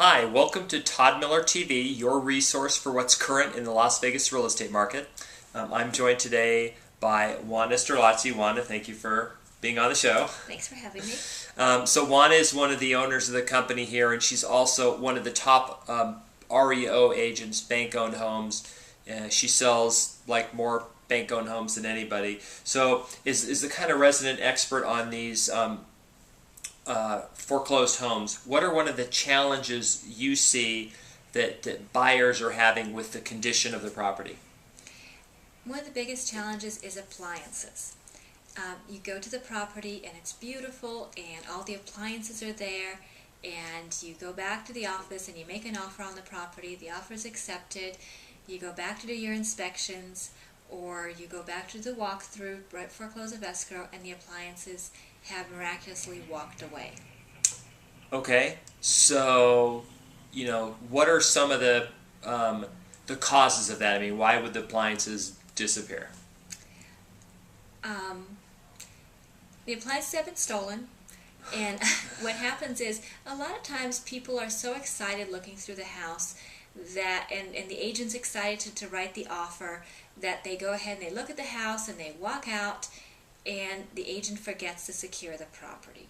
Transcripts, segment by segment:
Hi, welcome to Todd Miller TV, your resource for what's current in the Las Vegas real estate market. I'm joined today by Oana. Oana, thank you for being on the show. Thanks for having me. So Oana is one of the owners of the company here, and she's also one of the top REO agents, bank-owned homes. She sells more bank-owned homes than anybody. So is the kind of resident expert on these foreclosed homes. What are one of the challenges you see that buyers are having with the condition of the property? One of the biggest challenges is appliances. You go to the property and it's beautiful and all the appliances are there, and you go back to the office and you make an offer on the property, the offer is accepted, you go back to do your inspections, or you go back to the walkthrough right before close of escrow, and the appliances have miraculously walked away. Okay, so what are some of the causes of that? I mean, why would the appliances disappear? The appliances have been stolen, and what happens is a lot of times people are so excited looking through the house that, and the agent's excited to write the offer, that they go ahead and they look at the house and they walk out, and the agent forgets to secure the property.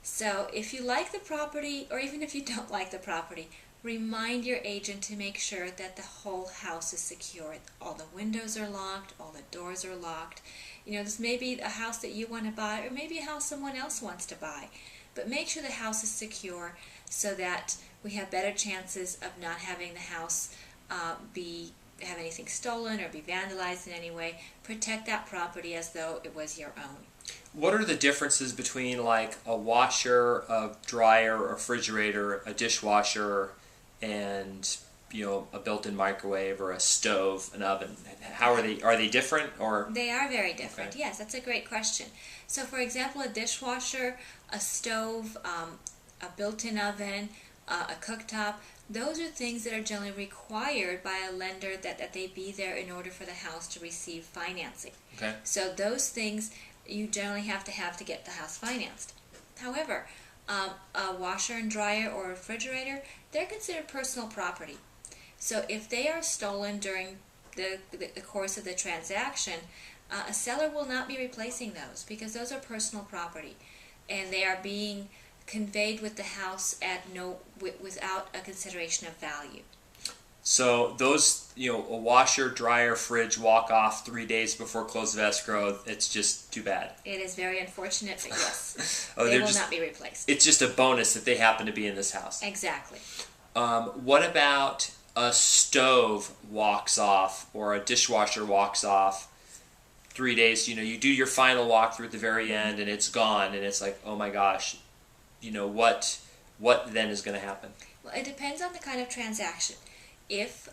So if you like the property, or even if you don't like the property, remind your agent to make sure that the whole house is secured. All the windows are locked, all the doors are locked. This may be a house that you want to buy, or maybe a house someone else wants to buy. But make sure the house is secure so that we have better chances of not having the house have anything stolen or be vandalized in any way. Protect that property as though it was your own. What are the differences between a washer, a dryer, a refrigerator, a dishwasher, and a built-in microwave or a stove, an oven? How are they? Are they different, or? They are very different. Okay. Yes, that's a great question. So, for example, a dishwasher, a stove, a built-in oven, a cooktop, those are things that are generally required by a lender that they be there in order for the house to receive financing. Okay. So those things you generally have to get the house financed. However, a washer and dryer or refrigerator, they're considered personal property. So if they are stolen during the course of the transaction, a seller will not be replacing those, because those are personal property, and they are being conveyed with the house without a consideration of value. So those, a washer, dryer, fridge walk off 3 days before close of escrow, it's just too bad. It is very unfortunate, but yes, they will not be replaced. It's just a bonus that they happen to be in this house. Exactly. What about a stove walks off, or a dishwasher walks off 3 days? You do your final walkthrough at the very end and it's gone, and it's like, oh my gosh, what then is going to happen? Well, it depends on the kind of transaction. If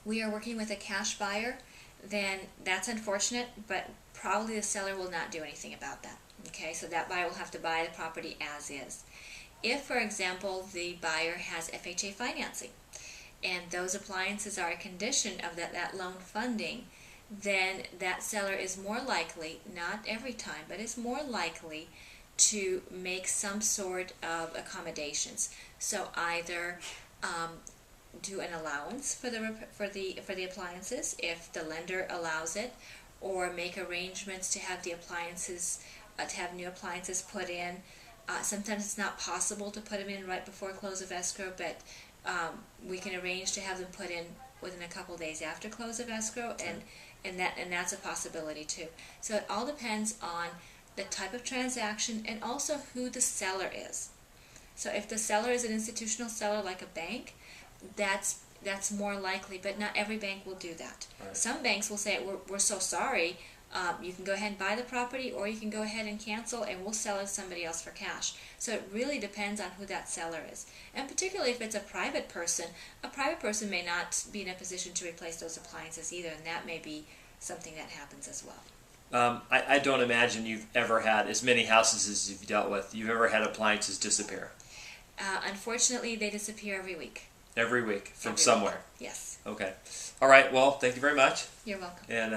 we are working with a cash buyer, then that's unfortunate, but probably the seller will not do anything about that. Okay, so that buyer will have to buy the property as is. If, for example, the buyer has FHA financing, and those appliances are a condition of that loan funding, then that seller is more likely, not every time, but is more likely to make some sort of accommodations. So either do an allowance for the appliances if the lender allows it, or make arrangements to have the appliances to have new appliances put in. Sometimes it's not possible to put them in right before close of escrow, but we can arrange to have them put in within a couple days after close of escrow, and that's a possibility too. So it all depends on the type of transaction and also who the seller is. So if the seller is an institutional seller like a bank, that's more likely, but not every bank will do that. Right. Some banks will say, we're so sorry, you can go ahead and buy the property, or you can go ahead and cancel, and we'll sell it to somebody else for cash. So it really depends on who that seller is. And particularly if it's a private person may not be in a position to replace those appliances either, and that may be something that happens as well. I don't imagine you've ever had, as many houses as you've dealt with, you've ever had appliances disappear. Unfortunately, they disappear every week. Every week from Every somewhere. week. Yes. Okay. All right. Well, thank you very much. You're welcome. And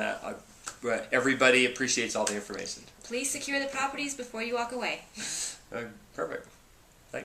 everybody appreciates all the information. Please secure the properties before you walk away. Perfect.